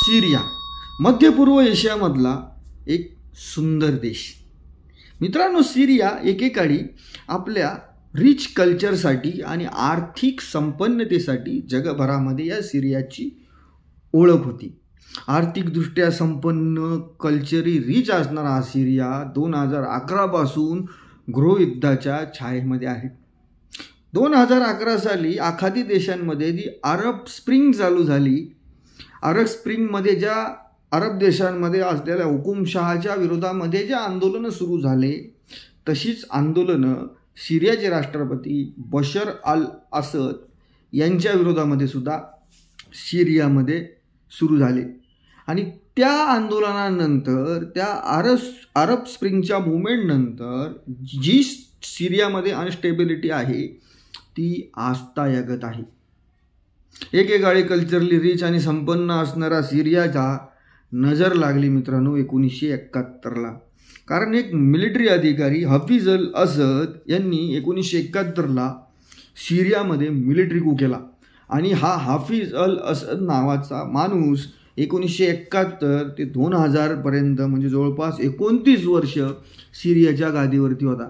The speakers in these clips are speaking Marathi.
सीरिया मध्य पूर्व एशियामधला एक सुंदर देश. मित्रांनो, सीरिया एकेकाळी आपल्या रिच कल्चरसाठी आणि आर्थिक संपन्नतेसाठी जगभरामध्ये या सीरियाची ओळख होती. आर्थिकदृष्ट्या संपन्न, कल्चरी रिच असणारा हा सीरिया 2011 पासून गृहयुद्धाच्या छायेमध्ये आहे. 2011 साली आखाती देशांमध्ये जी अरब स्प्रिंग चालू झाली. अरब स्प्रिंगमध्ये ज्या अरब देशांमध्ये असलेल्या हुकुमशहाच्या विरोधामध्ये जे आंदोलनं सुरू झाले, तशीच आंदोलनं सीरियाचे राष्ट्रपती बशर अल असद यांच्या विरोधामध्ये सुद्धा सीरियामध्ये सुरू झाले. आणि त्या आंदोलनानंतर, त्या अरब स्प्रिंगच्या मुवमेंटनंतर जी सीरियामध्ये अनस्टेबिलिटी आहे ती आजतायगत आहे. एकेकाळी कल्चरली रिच आणि संपन्न असणारा सीरियाचा नजर लागली मित्रांनो 1971ला. कारण एक मिलिटरी अधिकारी हफीज अल असद यांनी 1971ला सीरियामध्ये मिलिटरी कू केला. आणि हा हफीज अल असद नावाचा माणूस 1971 ते 2000 पर्यंत म्हणजे जवळपास 29 वर्ष सीरियाच्या गादीवरती होता.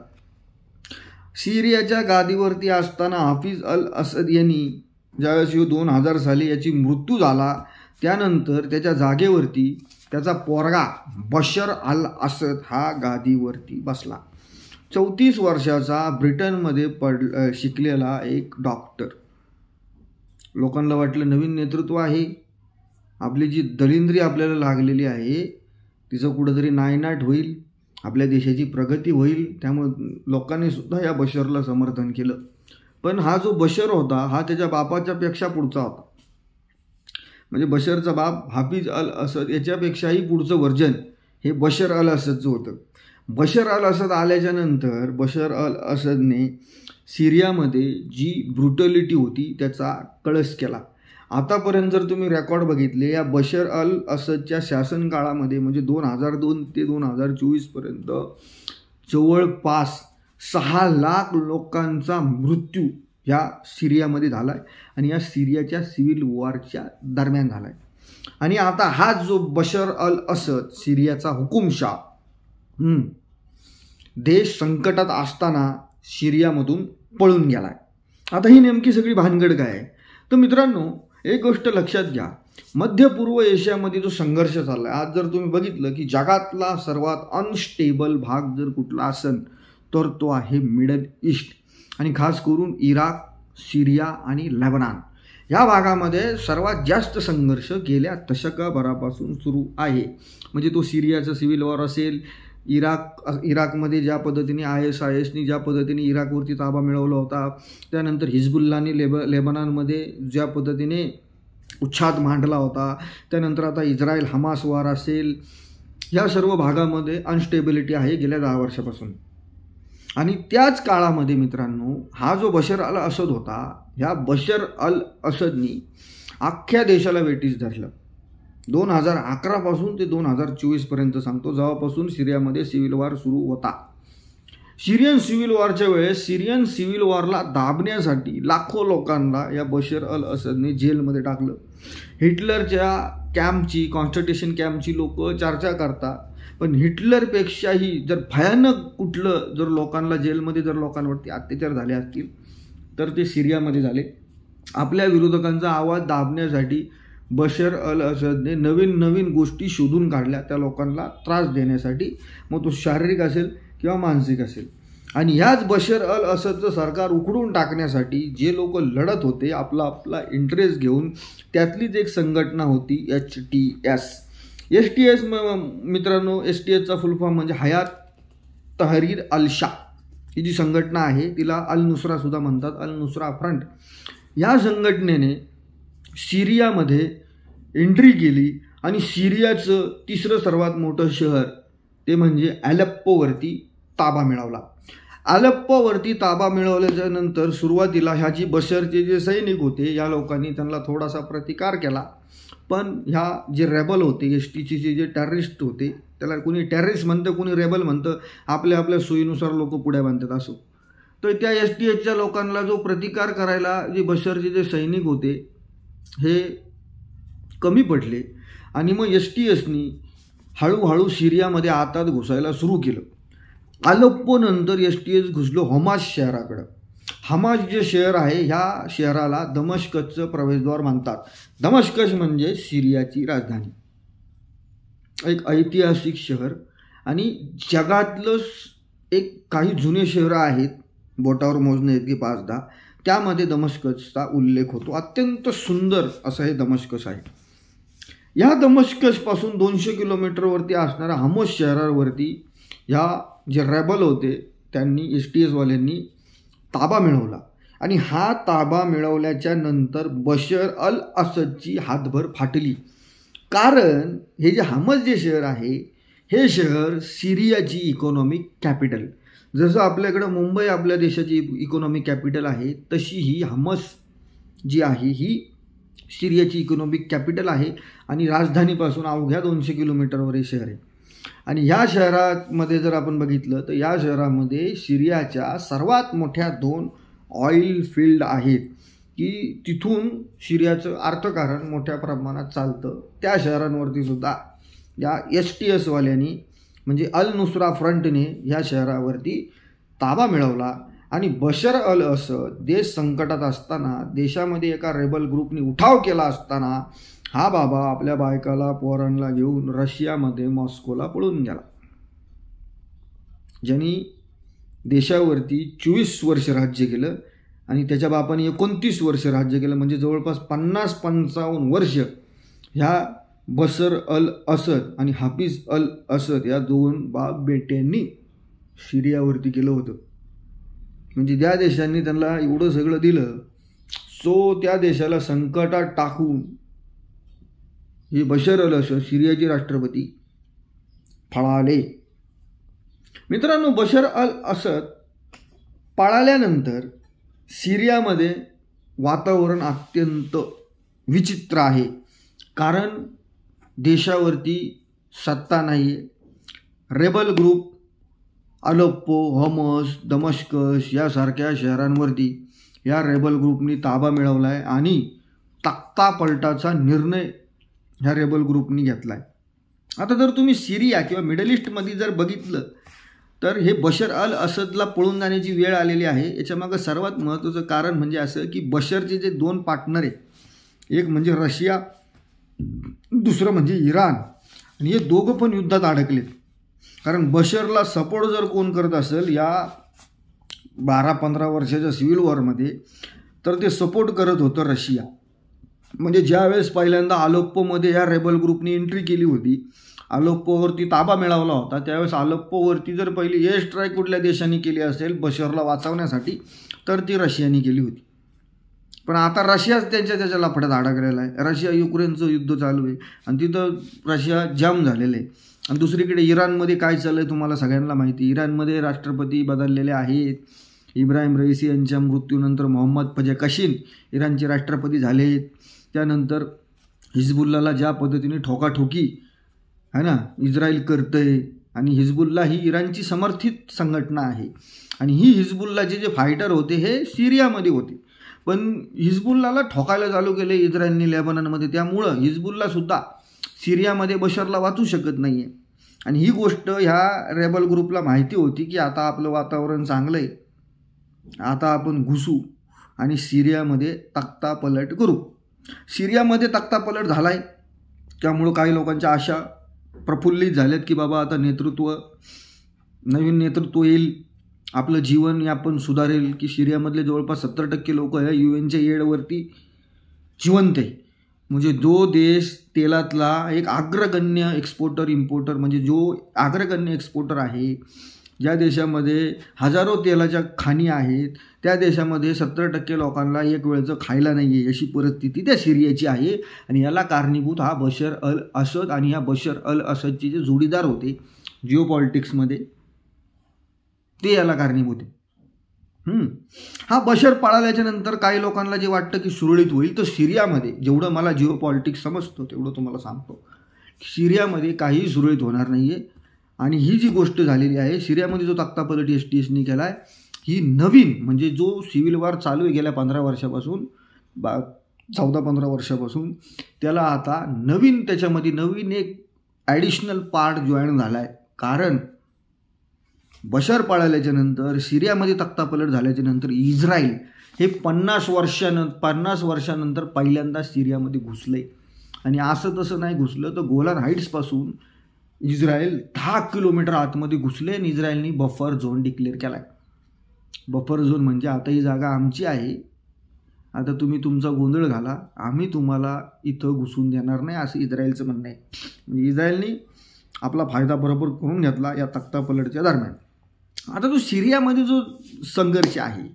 सीरियाच्या गादीवरती असताना हफीज अल असद यांनी ज्यावेळेस 2000 साली याची मृत्यू झाला, त्यानंतर त्याच्या जागेवरती त्याचा पोरगा बशर अल असद हा गादीवरती बसला. 34 वर्षाचा ब्रिटनमध्ये शिकलेला एक डॉक्टर. लोकांना वाटलं नवीन नेतृत्व आहे, आपली जी दलिंद्री आपल्याला लागलेली आहे तिचं कुठंतरी नायनाट होईल, आपल्या देशाची प्रगती होईल, त्यामुळे लोकांनी सुद्धा या बशरला समर्थन केलं. पण हा जो बशर होता हा त्याच्या बापाच्या पेक्षा पुढचा होता. म्हणजे बशरचा बाप हाफिज अल असद याच्यापेक्षाही पुढचं वर्जन हे बशर अल असदचं होतं. बशर अल असद आल्याच्या नंतर बशर अल असदने सीरियामध्ये जी ब्रुटॅलिटी होती त्याचा कळस केला. आतापर्यंत जर तुम्ही रेकॉर्ड बघितले या बशर अल असदच्या शासनकाळामध्ये म्हणजे 2002 ते 2024 पर्यंत जवळपास 6 लाख लोकांचा मृत्यू ह्या सीरियामध्ये झाला आहे. आणि या सीरियाच्या सिव्हिल वॉरच्या दरम्यान झाला आहे. आणि आता हा जो बशर अल असद सीरियाचा हुकुमशाह देश संकटात असताना सीरियामधून पळून गेला आहे. आता ही नेमकी सगळी भानगड काय आहे? तर मित्रांनो, एक गोष्ट लक्षात घ्या, मध्य पूर्व एशियामध्ये जो संघर्ष चालला आहे, आज जर तुम्ही बघितलं की जगातला सर्वात अनस्टेबल भाग जर कुठला असेल तर तो आहे मिडल ईस्ट. आणि खास करून इराक, सीरिया आणि लेबनान या भागामध्ये सर्वात जास्त संघर्ष गेल्या दशकभरापासून सुरू आहे. म्हणजे तो सीरियाचा सिव्हिल वॉर असेल, इराकमध्ये ज्या पद्धतीने ISISनी ज्या पद्धतीने इराकवरती ताबा मिळवला होता, त्यानंतर हिजबुल्लाने लेबनानमध्ये ज्या पद्धतीने उच्छाद मांडला होता, त्यानंतर आता इस्रायल हमास वार असेल, या सर्व भागामध्ये अनस्टेबिलिटी आहे गेल्या 10 वर्षापासून. आणि त्याच काळामध्ये मित्रांनो हा जो बशर अल असद होता, ह्या बशर अल असदनी अख्ख्या देशाला वेठीस धरलं. 2011 पासून ते 2024 पर्यंत सांगतो, जेव्हापासून सीरियामध्ये सिव्हिल वॉर सुरू होता. सीरियन सिव्हिल वॉरच्या वेळेस सिरियन सिव्हिल वॉरला दाबण्यासाठी लाखो लोकांना या बशर अल असदने जेलमध्ये टाकलं. हिटलरच्या कॅम्पची, कॉन्सन्ट्रेशन कॅम्पची लोक चर्चा करतात, पण हिटलरपेक्षाही जर भयानक कुठलं जर लोकांना जेलमध्ये जर लोकांवरती अत्याचार झाले असतील तर ते सीरियामध्ये झाले. आपल्या विरोधकांचा आवाज दाबण्यासाठी बशर अल असदने नवीन गोष्टी शोधून काढल्या त्या लोकांना त्रास देण्यासाठी, मग तो शारीरिक असेल किंवा मानसिक असेल. आणि ह्याच बशर अल असदचं सरकार उखडून टाकण्यासाठी जे लोक लढत होते आपला इंटरेस्ट घेऊन, त्यातलीच एक संघटना होती STS. मित्रांनो, STSचा फुल फॉर्म म्हणजे हयात तहरीर अल शाह. ही जी संघटना आहे तिला अल नुसरा सुद्धा म्हणतात, अल नुसरा फ्रंट. या संघटनेने सीरियामध्ये एंट्री केली आणि सीरियाचं तिसरं सर्वात मोठं शहर ते म्हणजे अलेप्पोवरती ताबा मिळवला. अलेप्पोवरती ताबा मिळवल्याच्या नंतर सुरुवातीला ह्या जी बशरचे जे सैनिक होते या लोकांनी त्यांना थोडासा प्रतिकार केला. पण ह्या जे रेबल होते, STचे जे टेररिस्ट होते, त्याला कोणी टेररिस्ट म्हणतं, कोणी रेबल म्हणतं, आपल्या सोयीनुसार लोक पुढे बांधतात असो. तर त्या STHच्या लोकांना जो प्रतिकार करायला जे बशरचे जे सैनिक होते हे कमी पडले. आणि मग STSनी हळूहळू सिरियामध्ये आतात घुसायला सुरू केलं. अलेप्पो नंतर STS घुसलो हमास शहराकडं. हमास जे शहर आहे ह्या शहराला दमश्कचं प्रवेशद्वार म्हणतात. दमश्कस म्हणजे सिरियाची राजधानी, एक ऐतिहासिक शहर आणि जगातलं एक काही जुने शहरं आहेत बोटावर मोजणे इतके 5-10, त्यामध्ये दमश्कसचा उल्लेख होतो. अत्यंत सुंदर असं हे दमश्कस आहे. या दमश्कसपासून 200 किलोमीटरवरती असणाऱ्या हमास शहरावरती ह्या जे रेबल होते त्यांनी STSवाल्यांनी ताबा मिळवला आणि हा ताबा मिळवल्याच्या नंतर बशर अल असदची हातभर फाटली. कारण हे जे हमास जे शहर आहे हे शहर सिरियाची इकॉनॉमिक कॅपिटल, जसं आपल्याकडं मुंबई आपल्या देशाची इकॉनॉमिक कॅपिटल आहे तशी ही हमास जी आहे ही सिरियाची इकॉनॉमिक कॅपिटल आहे आणि राजधानीपासून अवघ्या 200 किलोमीटरवर हे शहर आहे. आणि ह्या शहरामध्ये जर आपण बघितलं तर या शहरामध्ये सिरियाच्या सर्वात मोठ्या 2 ऑइल फील्ड आहेत की तिथून सिरियाचं अर्थकारण मोठ्या प्रमाणात चालतं. त्या शहरांवरती सुद्धा या STSवाल्यांनी म्हणजे अल नुसरा फ्रंटने ह्या शहरावरती ताबा मिळवला आणि बशर अल असद देश संकटात असताना, देशामध्ये एका रेबल ग्रुपने उठाव केला असताना हा बाबा आपल्या बायकाला पोरांना घेऊन रशियामध्ये मॉस्कोला पळून गेला. ज्यांनी देशावरती 24 वर्ष राज्य केलं आणि त्याच्या बापाने 29 वर्ष राज्य केलं, म्हणजे जवळपास 50-55 वर्ष ह्या बशर अल असद आणि हाफिज अल असद या 2 बाप बेट्यांनी सिरियावरती केलं होतं. म्हणजे ज्या देशांनी त्यांना एवढं सगळं दिलं सो त्या देशाला संकटात टाकून हे बशर अल असद सिरियाचे राष्ट्रपती पळाले. मित्रांनो, बशर अल असद पळाल्यानंतर सिरियामध्ये वातावरण अत्यंत विचित्र आहे. कारण देशावरती सत्ता नाही आहे. रेबल ग्रुप अलेप्पो, हमास, दमश्कस यासारख्या शहरांवरती या रेबल ग्रुपनी ताबा मिळवला आहे आणि तख्तापलटाचा निर्णय ह्या रेबल ग्रुपनी घेतला आहे. आता जर तुम्ही सिरिया किंवा मिडल ईस्टमध्ये जर बघितलं तर हे बशर अल असदला पळून जाण्याची वेळ आलेली आहे. याच्यामागं सर्वात महत्त्वाचं कारण म्हणजे असं की बशरचे जे 2 पार्टनर आहे, एक म्हणजे रशिया, दुसरं म्हणजे इराण, आणि हे दोघं पण युद्धात अडकलेत. कारण बशरला सपोर्ट जर कोण करत असेल या 12-15 वर्षाच्या सिव्हिल वॉरमध्ये तर ते सपोर्ट करत होतं रशिया. म्हणजे ज्यावेळेस पहिल्यांदा अलेप्पोमध्ये ह्या रेबल ग्रुपने एंट्री केली होती, अलेप्पोवरती ताबा मिळवला होता, त्यावेळेस अलेप्पोवरती जर पहिली एअर स्ट्राईक कुठल्या देशाने केली असेल बशरला वाचवण्यासाठी तर ती रशियाने केली होती. पण आता रशियाच त्याच्या लफड्यात अडकलेला आहे. रशिया युक्रेनचं युद्ध चालू आहे आणि तिथं रशिया जाम झालेलं आहे. आणि दुसरीकडे इराणमध्ये काय चाललं आहे तुम्हाला सगळ्यांना माहिती. इराणमध्ये राष्ट्रपती बदललेले आहेत. इब्राहिम रईसी यांच्या मृत्यूनंतर मोहम्मद पजेकशीन इराणचे राष्ट्रपती झालेत. त्यानंतर हिजबुल्लाला ज्या पद्धतीने ठोकाठोकी है ना इस्रायल करतंय, आणि हिजबुल्ला ही इराणची समर्थित संघटना आहे. आणि ही हिजबुल्लाचे जे फायटर होते हे सिरियामध्ये होते, पण हिजबुल्लाला ठोकायला चालू केले इस्रायलने लेबननमध्ये. त्यामुळं हिजबुल्लासुद्धा सिरियामध्ये बशरला वाचू शकत नाही आहे. आणि ही गोष्ट ह्या रेबल ग्रुपला माहिती होती की आता आपलं वातावरण चांगलं आहे, आता आपण घुसू आणि सिरियामध्ये तख्तापलट करू. सिरियामध्ये तख्तापलट झाला आहे, त्यामुळं काही लोकांच्या आशा प्रफुल्लित झाल्यात की बाबा आता नवीन नेतृत्व येईल, आपलं जीवन यापन सुधारेल. की सिरियामधले जवळपास 70% लोक ह्या UNच्या एडवरती जिवंत आहे. म्हणजे जो देश तेलातला एक अग्रगण्य एक्सपोर्टर इम्पोर्टर म्हणजे जो अग्रगण्य एक्सपोर्टर आहे, ज्या देशामध्ये हजारो तेलाच्या खाणी आहेत, त्या देशामध्ये 70% लोकांना एक वेळचं खायला नाही आहे अशी परिस्थिती त्या सिरियाची आहे. आणि याला कारणीभूत हा बशर अल असद आणि ह्या बशर अल असदचे जे जोडीदार होते जिओ पॉलिटिक्समध्ये ते याला कारणीभूत आहे. हा बशर पळाल्याच्या नंतर काही लोकांना जे वाटतं की सुरळीत होईल, तर सिरियामध्ये जेवढं मला जिओ पॉलिटिक्स समजतो तेवढं तुम्हाला सांगतो, सिरियामध्ये काहीही सुरळीत होणार नाही आहे. आणि ही जी गोष्ट झालेली आहे सिरियामध्ये जो तख्तापलट STSनी केला आहे, ही नवीन म्हणजे जो सिव्हिल वॉर चालू आहे गेल्या 15 वर्षापासून 14-15 वर्षापासून. त्याला आता त्याच्यामध्ये नवीन एक ॲडिशनल पार्ट जॉईन झाला आहे. कारण बशर पळाल्याच्या नंतर, सिरियामध्ये तख्तापलट झाल्याच्या नंतर इस्रायल हे 50 वर्षानंतर पहिल्यांदा सिरियामध्ये घुसले. आणि असं तसं नाही घुसलं तर गोलान हाईट्सपासून इस्रायल 10 किलोमीटर आतमध्ये घुसले आणि इस्रायलनी बफर झोन डिक्लेअर केला आहे. बफर झोन म्हणजे आता ही जागा आमची आहे, आता तुम्ही तुमचा गोंधळ घाला, आम्ही तुम्हाला इथं घुसून देणार नाही, असं इस्रायलचं म्हणणं आहे. म्हणजे इस्रायलनी आपला फायदा बरोबर करून घेतला या तख्तापलटच्या दरम्यान. आता जो सिरियामध्ये जो संघर्ष आहे,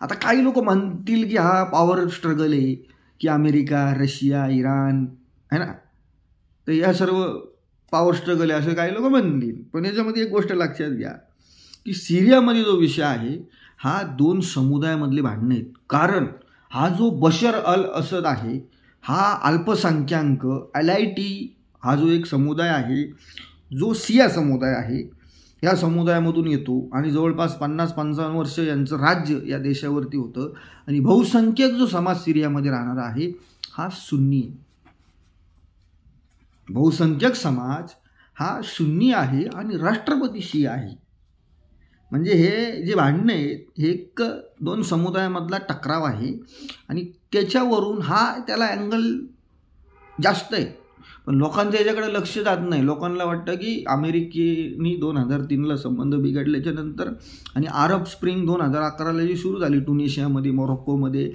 आता काही लोक म्हणतील की हा पॉवर स्ट्रगल आहे, की अमेरिका, रशिया, इराण आहे ना, तर या सर्व पॉवर स्ट्रगल आहे असं काही लोक म्हणतील. पण याच्यामध्ये एक गोष्ट लक्षात घ्या की सिरियामध्ये जो विषय आहे हा 2 समुदायामधले भांडणं आहेत. कारण हा जो बशर अल असद आहे हा अल्पसंख्याक LIT हा जो एक समुदाय आहे, जो शिया समुदाय आहे, या समुदायामधून येतो आणि जवळपास 50-55 वर्ष यांचं राज्य या देशावरती होतं. आणि बहुसंख्यक जो समाज सिरियामध्ये राहणारा आहे हा सुन्नी, बहुसंख्यक समाज हा सुन्नी आहे आणि राष्ट्रपती शिया आहे. म्हणजे हे जे भांडणं आहेत हे 2 समुदायामधला टकराव आहे आणि त्याच्यावरून त्याला अँगल जास्त आहे. पण लोकांचं याच्याकडे लक्ष जात नाही. लोकांना वाटतं की अमेरिकेने 2003ला संबंध बिघडल्याच्या नंतर आणि अरब स्प्रिंग 2011ला जी सुरू झाली ट्युनिशियामध्ये, मोरोक्कोमध्ये,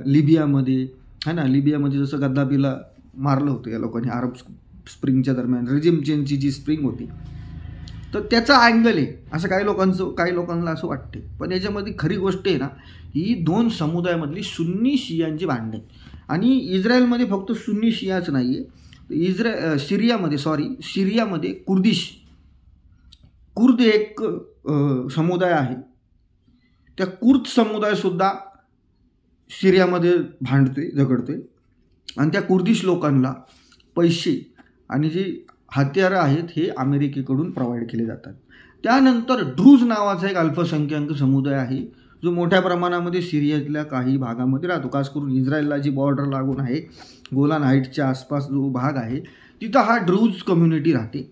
लिबियामध्ये है ना, लिबियामध्ये जसं गद्दाफीला मारलं होतं या लोकांनी अरब स्प्रिंगच्या दरम्यान, रिजिम चेंजची जी स्प्रिंग होती, तर त्याचा अँगल आहे असं काही लोकांना असं वाटते. पण याच्यामध्ये खरी गोष्ट आहे ना, ही 2 समुदायामधली सुन्नी शियांची भांडणे. आणि इस्रायलमध्ये फक्त सुन्नी शियाच नाही आहे, सिरियामध्ये कुर्द एक समुदाय आहे. त्या कुर्द समुदायसुद्धा सिरियामध्ये झगडतोय आणि त्या कुर्दिश लोकांना पैसे आणि जे हत्यारं आहेत हे अमेरिकेकडून प्रोव्हाइड केले जातात. त्यानंतर ड्रूज नावाचा एक अल्पसंख्याक समुदाय आहे जो मोठ्या प्रमाणामध्ये सिरियातल्या काही भागामध्ये राहतो. खास करून इस्रायलला जी बॉर्डर लागून आहे, गोलान हाईट्सच्या आसपास जो भाग आहे तिथं हा ड्रूज कम्युनिटी राहते.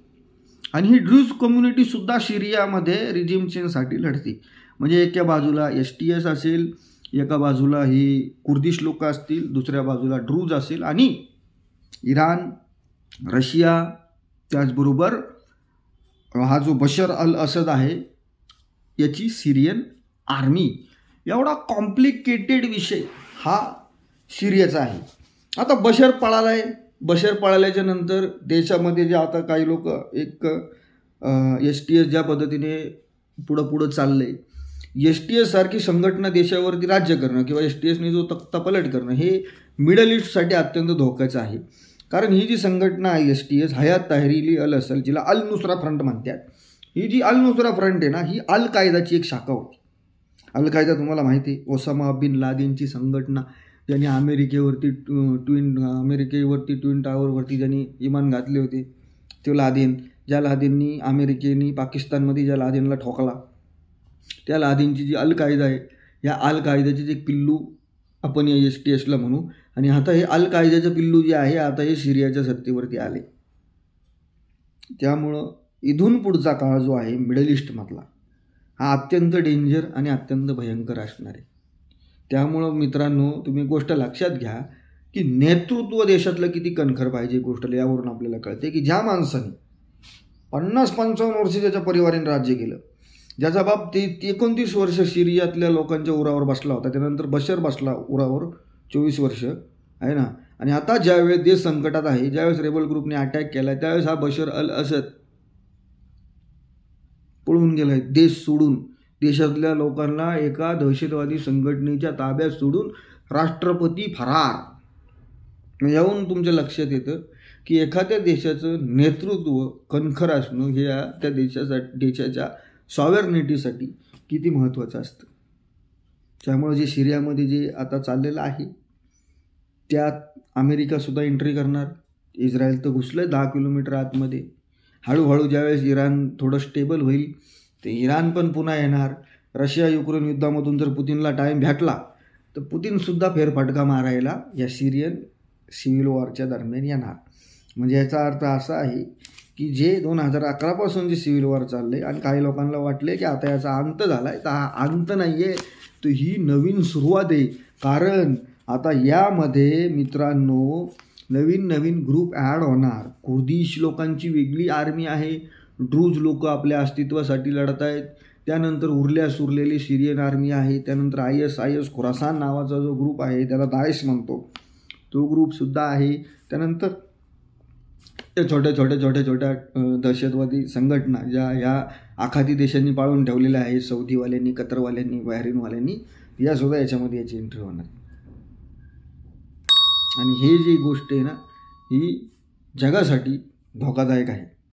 आणि ही ड्रूज कम्युनिटीसुद्धा सिरियामध्ये रिजिम चेंजसाठी लढते. म्हणजे एका बाजूला STS असेल, एका बाजूला ही कुर्दिश लोक असतील, दुसऱ्या बाजूला ड्रूज असेल आणि इराण, रशिया, त्याचबरोबर हा जो बशर अल असद आहे याची सिरियन आर्मी. एवढा कॉम्प्लिकेटेड विषय हा सिरियाचा आहे. आता बशर पळाल्याच्या नंतर देशामध्ये जे आता काही लोक एक STS ज्या पद्धतीने पुढं चाललंय, STS सारखी संघटना देशावरती राज्य करणं किंवा STSने जो तख्तापलट करणं हे मिडल ईस्टसाठी अत्यंत धोक्याचं आहे. कारण ही जी संघटना आहे STS, हयात तहरीरी अल असल, जिला अल नुसरा फ्रंट म्हणतात, ही जी अल नुसरा फ्रंट आहे ना, ही अल कायदाची एक शाखा होती. अल कायदा तुम्हाला माहिती आहे, ओसामा बिन लादेनची संघटना, ज्यांनी अमेरिकेवरती ट्विन टावरवरती ज्यांनी इमान घातले होते, तो लादेन, ज्या लादेननी अमेरिकेने पाकिस्तानमध्ये ज्या लादेनला ठोकला, त्या लादेनची जी अल कायदा आहे, या अल कायद्याचे जे पिल्लू आपण या STSला म्हणू. आणि आता हे अल कायद्याचं पिल्लू जे आहे आता हे सिरियाच्या सत्तेवरती आले. त्यामुळं इथून पुढचा काळ जो आहे मिडल ईस्टमधला हा अत्यंत डेंजर आणि अत्यंत भयंकर असणार आहे. त्यामुळं मित्रांनो, तुम्ही गोष्ट लक्षात घ्या की नेतृत्व देशातलं किती कणखर पाहिजे. गोष्ट यावरून आपल्याला कळते की ज्या माणसाने 50-55 वर्ष त्याच्या परिवाराने राज्य केलं, ज्याचा बाप ते 29 वर्ष सिरियातल्या लोकांच्या उरावर बसला होता, त्यानंतर बशर बसला उरावर 24 वर्ष आहे ना, आणि आता ज्यावेळेस देश संकटात आहे, ज्यावेळेस रेबल ग्रुपने अटॅक केला, त्यावेळेस हा बशर अल असद पळून गेलाय देश सोडून. देशातल्या लोकांना एका दहशतवादी संघटनेच्या ताब्यात सोडून राष्ट्रपती फरार. यावरून तुमच्या लक्षात येतं की एखाद्या देशाचं नेतृत्व कणखर असणं हे त्या देशाच्या सॉव्हर्निटीसाठी किती महत्त्वाचं असतं. त्यामुळे जे सिरियामध्ये जे आता चाललेलं आहे त्यात अमेरिकासुद्धा एंट्री करणार. इस्रायल तर घुसलं 10 किलोमीटर आतमध्ये. हळूहळू ज्यावेळेस इराण थोडं स्टेबल होईल ते इराण पण पुन्हा येणार. रशिया युक्रेन युद्धामधून जर पुतीनला टाईम भेटला तर पुतीनसुद्धा फेरफटका मारायला या सिरियन सिव्हिल वॉरच्या दरम्यान येणार. म्हणजे याचा अर्थ असा आहे की जे 2011पासून जे सिव्हिल वॉर चाललं आहे आणि काही लोकांना वाटले की आता याचा अंत झाला आहे, तर हा अंत नाही आहे, तर ही नवीन सुरुवात आहे. कारण आता यामध्ये मित्रांनो नवीन नवीन ग्रुप ॲड होणार. कुर्दिश लोकांची वेगळी आर्मी आहे, ड्रूज लोक आपल्या अस्तित्वासाठी लढत आहेत. त्यानंतर उरल्यास उरलेली सिरियन आर्मी आहे. त्यानंतर IS खुरासान नावाचा जो ग्रुप आहे त्याला दाएश म्हणतो, तो ग्रुपसुद्धा आहे. त्यानंतर त्या छोट्या दहशतवादी संघटना ज्या ह्या आखाती देशांनी पाळून ठेवलेल्या आहेत, सौदीवाल्यांनी, कतरवाल्यांनी, बहरीनवाल्यांनी, यासुद्धा याच्यामध्ये याची एंट्री होणार. आणि हे जी गोष्ट आहे ना, ही जगासाठी धोकादायक आहे.